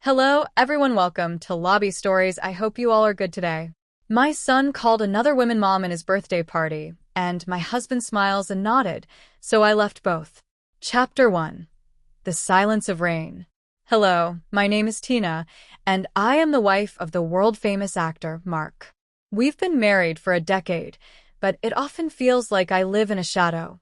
Hello, everyone. Welcome to Lobby Stories. I hope you all are good today. My son called another woman mom in his birthday party, and my husband smiles and nodded, so I left both. Chapter 1. The Silence of Rain. Hello, my name is Tina, and I am the wife of the world-famous actor, Mark. We've been married for a decade, but it often feels like I live in a shadow.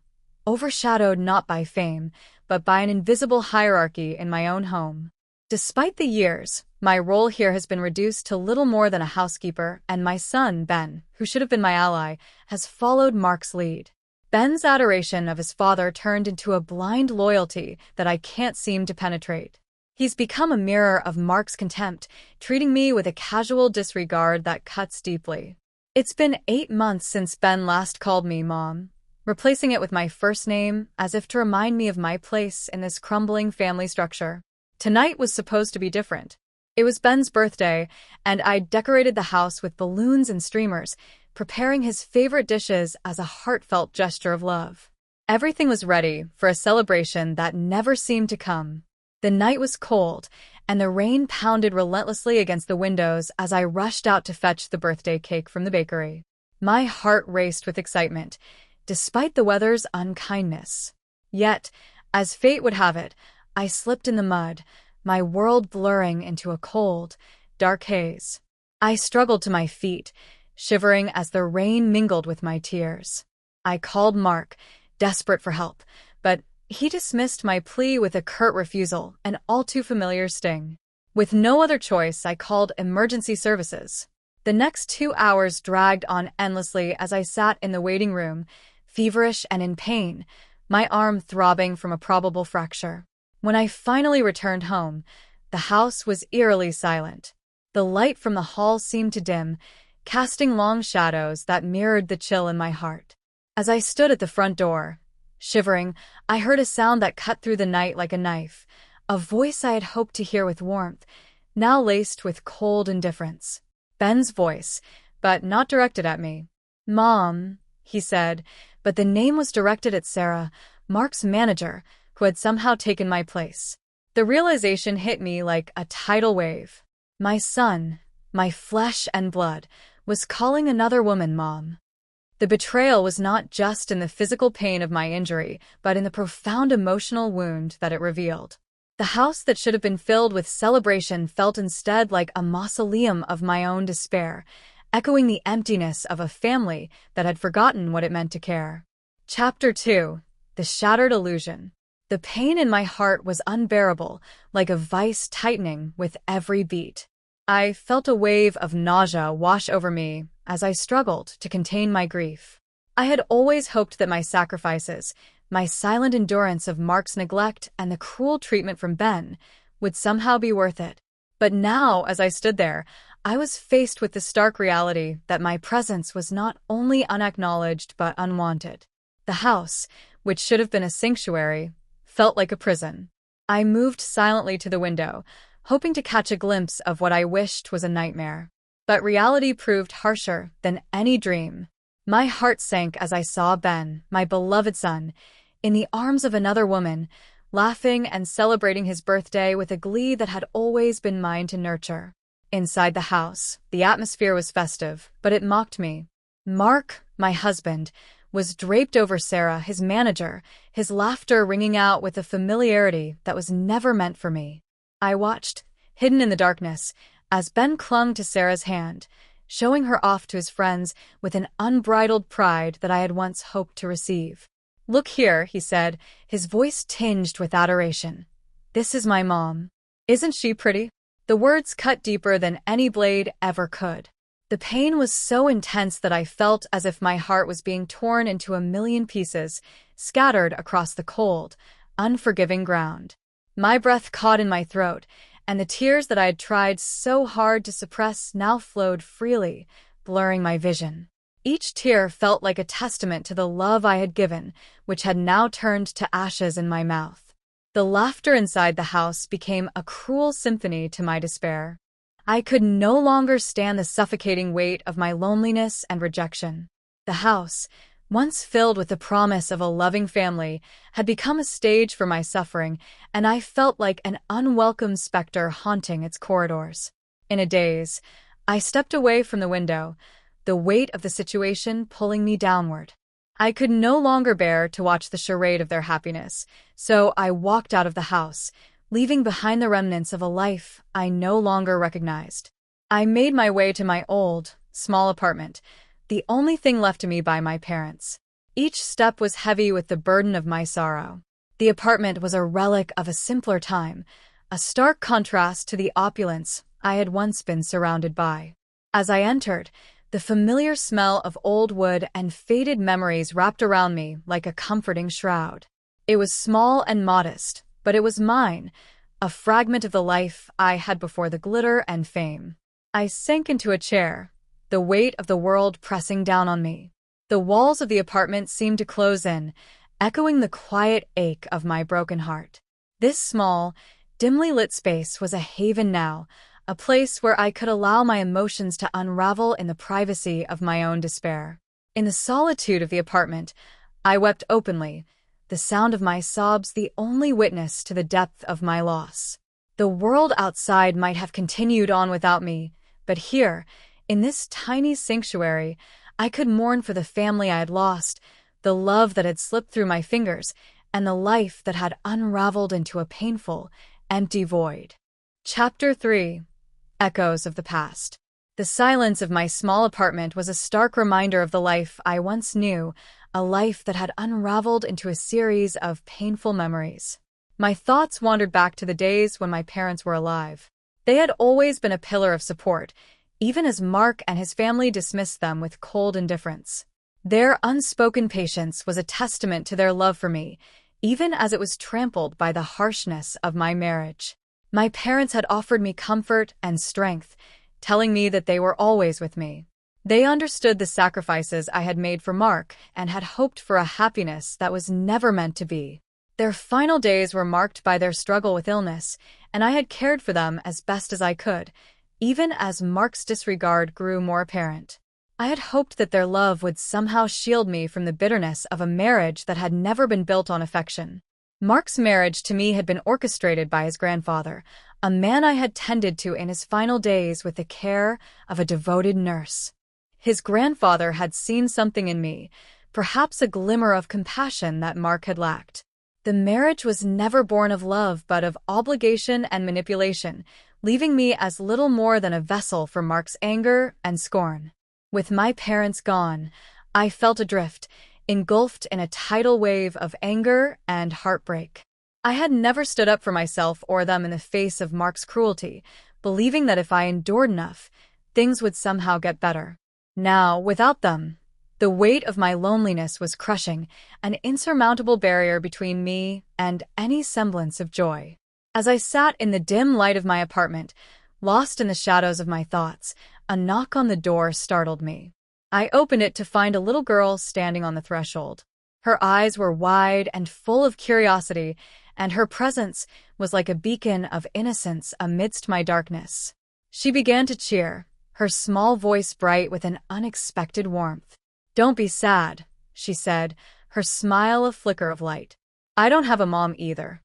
Overshadowed not by fame, but by an invisible hierarchy in my own home. Despite the years, my role here has been reduced to little more than a housekeeper, and my son, Ben, who should have been my ally, has followed Mark's lead. Ben's adoration of his father turned into a blind loyalty that I can't seem to penetrate. He's become a mirror of Mark's contempt, treating me with a casual disregard that cuts deeply. It's been 8 months since Ben last called me Mom, replacing it with my first name as if to remind me of my place in this crumbling family structure. Tonight was supposed to be different. It was Ben's birthday, and I decorated the house with balloons and streamers, preparing his favorite dishes as a heartfelt gesture of love. Everything was ready for a celebration that never seemed to come. The night was cold, and the rain pounded relentlessly against the windows as I rushed out to fetch the birthday cake from the bakery. My heart raced with excitement, despite the weather's unkindness. Yet, as fate would have it, I slipped in the mud, my world blurring into a cold, dark haze. I struggled to my feet, shivering as the rain mingled with my tears. I called Mark, desperate for help, but he dismissed my plea with a curt refusal, an all too familiar sting. With no other choice, I called emergency services. The next 2 hours dragged on endlessly as I sat in the waiting room, feverish and in pain, my arm throbbing from a probable fracture. When I finally returned home, the house was eerily silent. The light from the hall seemed to dim, casting long shadows that mirrored the chill in my heart. As I stood at the front door, shivering, I heard a sound that cut through the night like a knife, a voice I had hoped to hear with warmth, now laced with cold indifference. Ben's voice, but not directed at me. "Mom," he said, but the name was directed at Sarah, Mark's manager, who had somehow taken my place. The realization hit me like a tidal wave. My son, my flesh and blood, was calling another woman Mom. The betrayal was not just in the physical pain of my injury, but in the profound emotional wound that it revealed. The house that should have been filled with celebration felt instead like a mausoleum of my own despair, echoing the emptiness of a family that had forgotten what it meant to care. Chapter 2. The Shattered Illusion. The pain in my heart was unbearable, like a vice tightening with every beat. I felt a wave of nausea wash over me as I struggled to contain my grief. I had always hoped that my sacrifices, my silent endurance of Mark's neglect and the cruel treatment from Ben, would somehow be worth it. But now, as I stood there, I was faced with the stark reality that my presence was not only unacknowledged but unwanted. The house, which should have been a sanctuary, felt like a prison. I moved silently to the window, hoping to catch a glimpse of what I wished was a nightmare. But reality proved harsher than any dream. My heart sank as I saw Ben, my beloved son, in the arms of another woman, laughing and celebrating his birthday with a glee that had always been mine to nurture. Inside the house, the atmosphere was festive, but it mocked me. Mark, my husband, was draped over Sarah, his manager, his laughter ringing out with a familiarity that was never meant for me. I watched, hidden in the darkness, as Ben clung to Sarah's hand, showing her off to his friends with an unbridled pride that I had once hoped to receive. "Look here," he said, his voice tinged with adoration. "This is my mom. Isn't she pretty?" The words cut deeper than any blade ever could. The pain was so intense that I felt as if my heart was being torn into a million pieces, scattered across the cold, unforgiving ground. My breath caught in my throat, and the tears that I had tried so hard to suppress now flowed freely, blurring my vision. Each tear felt like a testament to the love I had given, which had now turned to ashes in my mouth. The laughter inside the house became a cruel symphony to my despair. I could no longer stand the suffocating weight of my loneliness and rejection. The house, once filled with the promise of a loving family, had become a stage for my suffering, and I felt like an unwelcome specter haunting its corridors. In a daze, I stepped away from the window, the weight of the situation pulling me downward. I could no longer bear to watch the charade of their happiness, so I walked out of the house, leaving behind the remnants of a life I no longer recognized. I made my way to my old, small apartment, the only thing left to me by my parents. Each step was heavy with the burden of my sorrow. The apartment was a relic of a simpler time, a stark contrast to the opulence I had once been surrounded by. As I entered, the familiar smell of old wood and faded memories wrapped around me like a comforting shroud. It was small and modest, but it was mine, a fragment of the life I had before the glitter and fame. I sank into a chair, the weight of the world pressing down on me. The walls of the apartment seemed to close in, echoing the quiet ache of my broken heart. This small, dimly lit space was a haven now, a place where I could allow my emotions to unravel in the privacy of my own despair. In the solitude of the apartment, I wept openly, the sound of my sobs the only witness to the depth of my loss. The world outside might have continued on without me, but here, in this tiny sanctuary, I could mourn for the family I had lost, the love that had slipped through my fingers, and the life that had unraveled into a painful, empty void. Chapter 3. Echoes of the Past. The silence of my small apartment was a stark reminder of the life I once knew, a life that had unraveled into a series of painful memories. My thoughts wandered back to the days when my parents were alive. They had always been a pillar of support, even as Mark and his family dismissed them with cold indifference. Their unspoken patience was a testament to their love for me, even as it was trampled by the harshness of my marriage. My parents had offered me comfort and strength, telling me that they were always with me. They understood the sacrifices I had made for Mark and had hoped for a happiness that was never meant to be. Their final days were marked by their struggle with illness, and I had cared for them as best as I could, even as Mark's disregard grew more apparent. I had hoped that their love would somehow shield me from the bitterness of a marriage that had never been built on affection. Mark's marriage to me had been orchestrated by his grandfather, a man I had tended to in his final days with the care of a devoted nurse. His grandfather had seen something in me, perhaps a glimmer of compassion that Mark had lacked. The marriage was never born of love but of obligation and manipulation, leaving me as little more than a vessel for Mark's anger and scorn. With my parents gone, I felt adrift, engulfed in a tidal wave of anger and heartbreak. I had never stood up for myself or them in the face of Mark's cruelty, believing that if I endured enough, things would somehow get better. Now, without them, the weight of my loneliness was crushing, an insurmountable barrier between me and any semblance of joy. As I sat in the dim light of my apartment, lost in the shadows of my thoughts, a knock on the door startled me. I opened it to find a little girl standing on the threshold. Her eyes were wide and full of curiosity, and her presence was like a beacon of innocence amidst my darkness. She began to cheer, her small voice bright with an unexpected warmth. "Don't be sad," she said, her smile a flicker of light. "I don't have a mom either."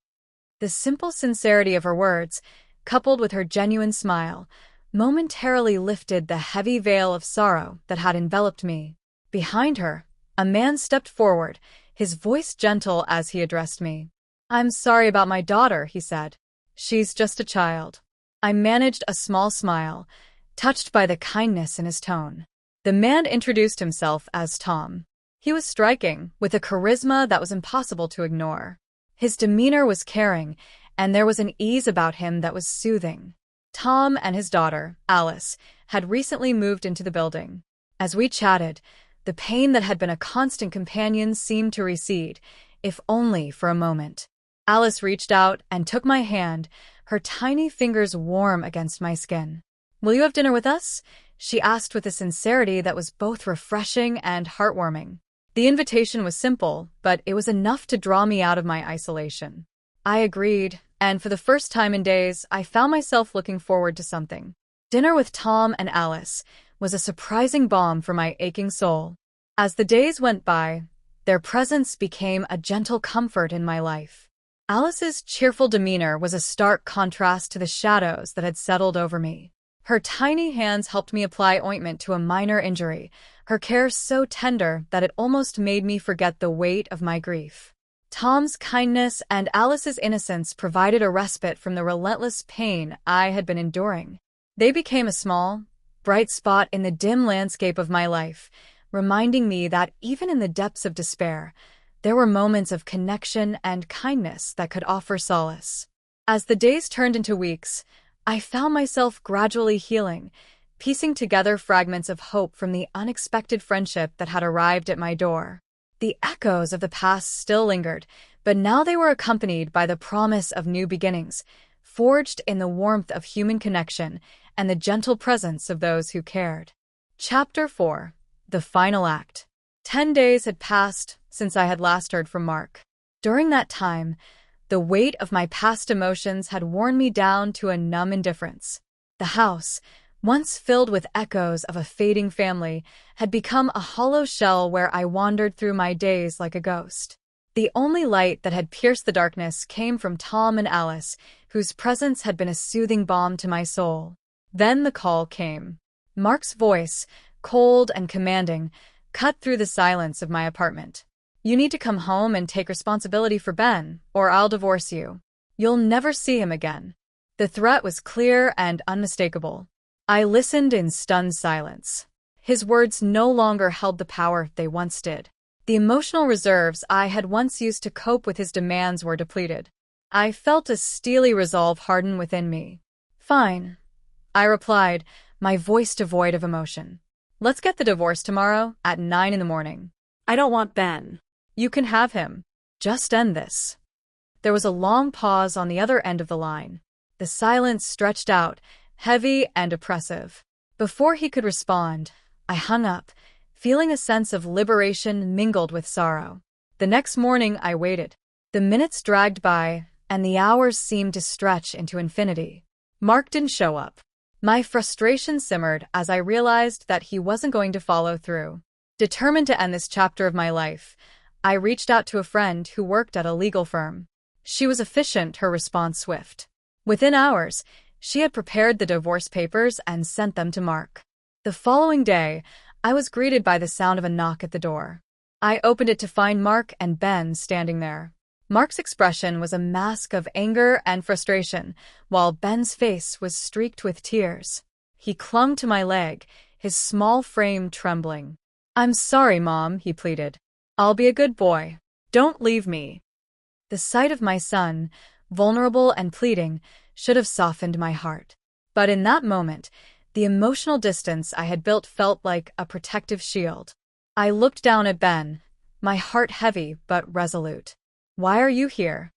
The simple sincerity of her words, coupled with her genuine smile, momentarily lifted the heavy veil of sorrow that had enveloped me. Behind her, a man stepped forward, his voice gentle as he addressed me. "I'm sorry about my daughter," he said. "She's just a child." I managed a small smile, touched by the kindness in his tone. The man introduced himself as Tom. He was striking, with a charisma that was impossible to ignore. His demeanor was caring, and there was an ease about him that was soothing. Tom and his daughter, Alice, had recently moved into the building. As we chatted, the pain that had been a constant companion seemed to recede, if only for a moment. Alice reached out and took my hand, her tiny fingers warm against my skin. "Will you have dinner with us?" she asked with a sincerity that was both refreshing and heartwarming. The invitation was simple, but it was enough to draw me out of my isolation. I agreed, and for the first time in days, I found myself looking forward to something. Dinner with Tom and Alice was a surprising balm for my aching soul. As the days went by, their presence became a gentle comfort in my life. Alice's cheerful demeanor was a stark contrast to the shadows that had settled over me. Her tiny hands helped me apply ointment to a minor injury, her care so tender that it almost made me forget the weight of my grief. Tom's kindness and Alice's innocence provided a respite from the relentless pain I had been enduring. They became a small, bright spot in the dim landscape of my life, reminding me that even in the depths of despair, there were moments of connection and kindness that could offer solace. As the days turned into weeks, I found myself gradually healing, piecing together fragments of hope from the unexpected friendship that had arrived at my door. The echoes of the past still lingered, but now they were accompanied by the promise of new beginnings, forged in the warmth of human connection and the gentle presence of those who cared. Chapter 4. The Final Act. 10 days had passed since I had last heard from Mark. During that time, the weight of my past emotions had worn me down to a numb indifference. The house, once filled with echoes of a fading family, had become a hollow shell where I wandered through my days like a ghost. The only light that had pierced the darkness came from Tom and Alice, whose presence had been a soothing balm to my soul. Then the call came. Mark's voice, cold and commanding, cut through the silence of my apartment. "You need to come home and take responsibility for Ben, or I'll divorce you. You'll never see him again." The threat was clear and unmistakable. I listened in stunned silence. His words no longer held the power they once did. The emotional reserves I had once used to cope with his demands were depleted. I felt a steely resolve harden within me. "Fine," I replied, my voice devoid of emotion. "Let's get the divorce tomorrow at 9 in the morning. I don't want Ben." "You can have him. Just end this." There was a long pause on the other end of the line. The silence stretched out, heavy and oppressive. Before he could respond, I hung up, feeling a sense of liberation mingled with sorrow. The next morning I waited. The minutes dragged by, and the hours seemed to stretch into infinity. Mark didn't show up. My frustration simmered as I realized that he wasn't going to follow through. Determined to end this chapter of my life, I reached out to a friend who worked at a legal firm. She was efficient, her response swift. Within hours, she had prepared the divorce papers and sent them to Mark. The following day, I was greeted by the sound of a knock at the door. I opened it to find Mark and Ben standing there. Mark's expression was a mask of anger and frustration, while Ben's face was streaked with tears. He clung to my leg, his small frame trembling. "I'm sorry, Mom," he pleaded. "I'll be a good boy. Don't leave me." The sight of my son, vulnerable and pleading, should have softened my heart. But in that moment, the emotional distance I had built felt like a protective shield. I looked down at Ben, my heart heavy but resolute. "Why are you here?"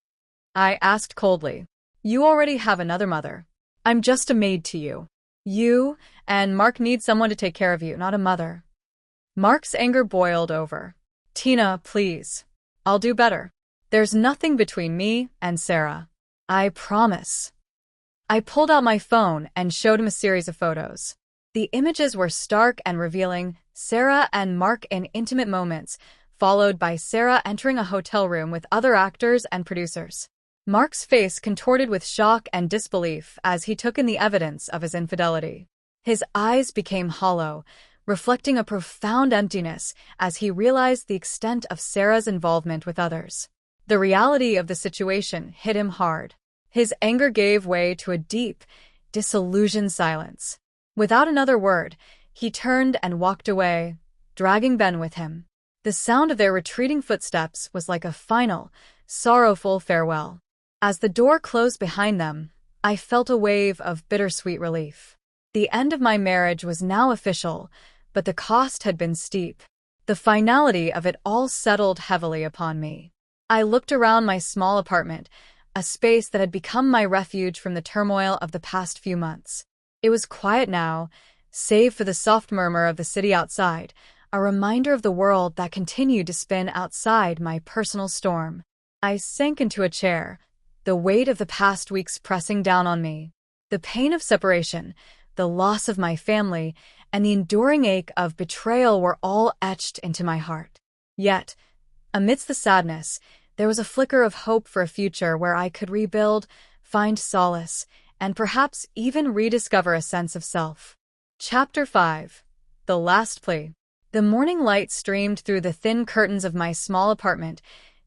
I asked coldly. "You already have another mother. I'm just a maid to you. You and Mark need someone to take care of you, not a mother." Mark's anger boiled over. "Tina, please. I'll do better. There's nothing between me and Sarah. I promise." I pulled out my phone and showed him a series of photos. The images were stark and revealing, Sarah and Mark in intimate moments, followed by Sarah entering a hotel room with other actors and producers. Mark's face contorted with shock and disbelief as he took in the evidence of his infidelity. His eyes became hollow, reflecting a profound emptiness as he realized the extent of Sarah's involvement with others. The reality of the situation hit him hard. His anger gave way to a deep, disillusioned silence. Without another word, he turned and walked away, dragging Ben with him. The sound of their retreating footsteps was like a final, sorrowful farewell. As the door closed behind them, I felt a wave of bittersweet relief. The end of my marriage was now official, but the cost had been steep. The finality of it all settled heavily upon me. I looked around my small apartment, a space that had become my refuge from the turmoil of the past few months. It was quiet now, save for the soft murmur of the city outside, a reminder of the world that continued to spin outside my personal storm. I sank into a chair, the weight of the past weeks pressing down on me. The pain of separation, the loss of my family, and the enduring ache of betrayal were all etched into my heart. Yet, amidst the sadness, there was a flicker of hope for a future where I could rebuild, find solace, and perhaps even rediscover a sense of self. Chapter 5. The Last Plea. The morning light streamed through the thin curtains of my small apartment,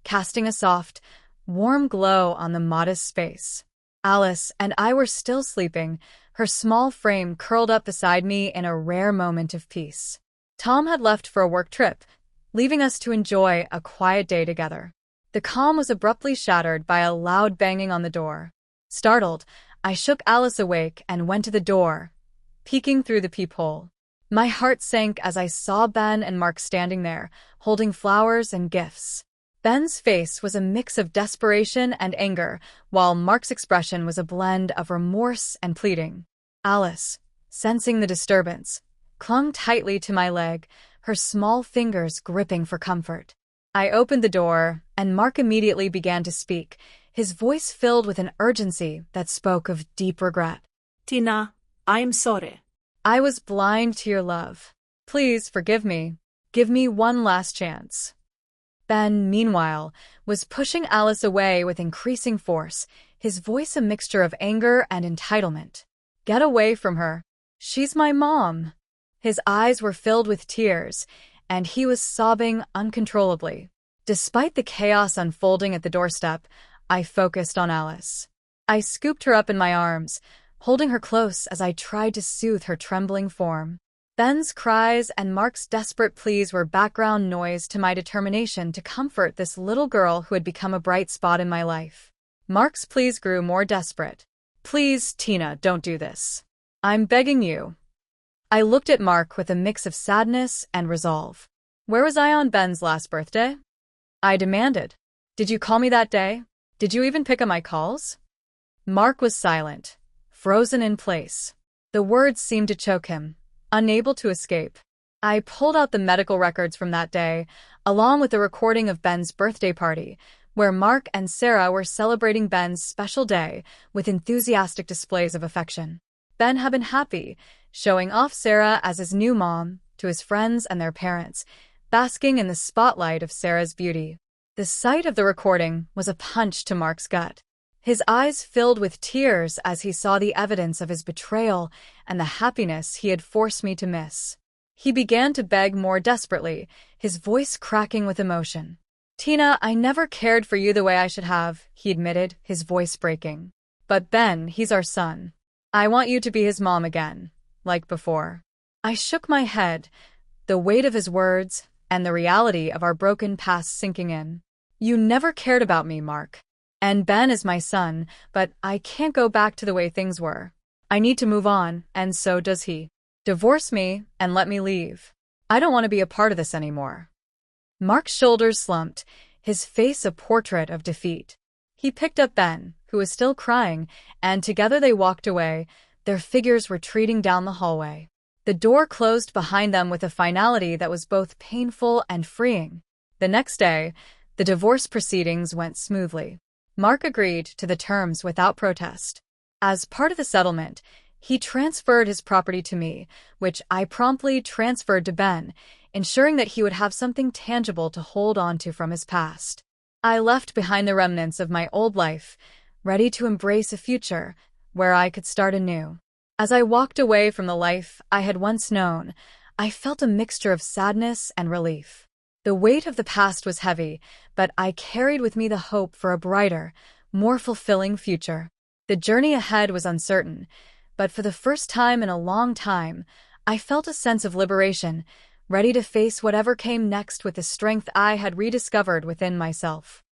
casting a soft, warm glow on the modest space. Alice and I were still sleeping, her small frame curled up beside me in a rare moment of peace. Tom had left for a work trip, leaving us to enjoy a quiet day together. The calm was abruptly shattered by a loud banging on the door. Startled, I shook Alice awake and went to the door, peeking through the peephole. My heart sank as I saw Ben and Mark standing there, holding flowers and gifts. Ben's face was a mix of desperation and anger, while Mark's expression was a blend of remorse and pleading. Alice, sensing the disturbance, clung tightly to my leg, her small fingers gripping for comfort. I opened the door, and Mark immediately began to speak, his voice filled with an urgency that spoke of deep regret. Tina, I'm sorry. I was blind to your love. Please forgive me. Give me one last chance. Ben, meanwhile, was pushing Alice away with increasing force, his voice a mixture of anger and entitlement. Get away from her. She's my mom. His eyes were filled with tears, and he was sobbing uncontrollably. Despite the chaos unfolding at the doorstep, I focused on Alice. I scooped her up in my arms, holding her close as I tried to soothe her trembling form. Ben's cries and Mark's desperate pleas were background noise to my determination to comfort this little girl who had become a bright spot in my life. Mark's pleas grew more desperate. Please, Tina, don't do this. I'm begging you. I looked at Mark with a mix of sadness and resolve. Where was I on Ben's last birthday? I demanded. Did you call me that day? Did you even pick up my calls? Mark was silent, frozen in place. The words seemed to choke him, unable to escape. I pulled out the medical records from that day, along with the recording of Ben's birthday party, where Mark and Sarah were celebrating Ben's special day with enthusiastic displays of affection. Ben had been happy, showing off Sarah as his new mom to his friends and their parents, basking in the spotlight of Sarah's beauty. The sight of the recording was a punch to Mark's gut. His eyes filled with tears as he saw the evidence of his betrayal and the happiness he had forced me to miss. He began to beg more desperately, his voice cracking with emotion. Tina, I never cared for you the way I should have, he admitted, his voice breaking. But Ben, he's our son. I want you to be his mom again, like before. I shook my head, the weight of his words and the reality of our broken past sinking in. You never cared about me, Mark. And Ben is my son, but I can't go back to the way things were. I need to move on, and so does he. Divorce me and let me leave. I don't want to be a part of this anymore. Mark's shoulders slumped, his face a portrait of defeat. He picked up Ben, who was still crying, and together they walked away, their figures retreating down the hallway. The door closed behind them with a finality that was both painful and freeing. The next day, the divorce proceedings went smoothly. Mark agreed to the terms without protest. As part of the settlement, he transferred his property to me, which I promptly transferred to Ben, ensuring that he would have something tangible to hold on to from his past. I left behind the remnants of my old life, ready to embrace a future where I could start anew. As I walked away from the life I had once known, I felt a mixture of sadness and relief. The weight of the past was heavy, but I carried with me the hope for a brighter, more fulfilling future. The journey ahead was uncertain, but for the first time in a long time, I felt a sense of liberation, ready to face whatever came next with the strength I had rediscovered within myself.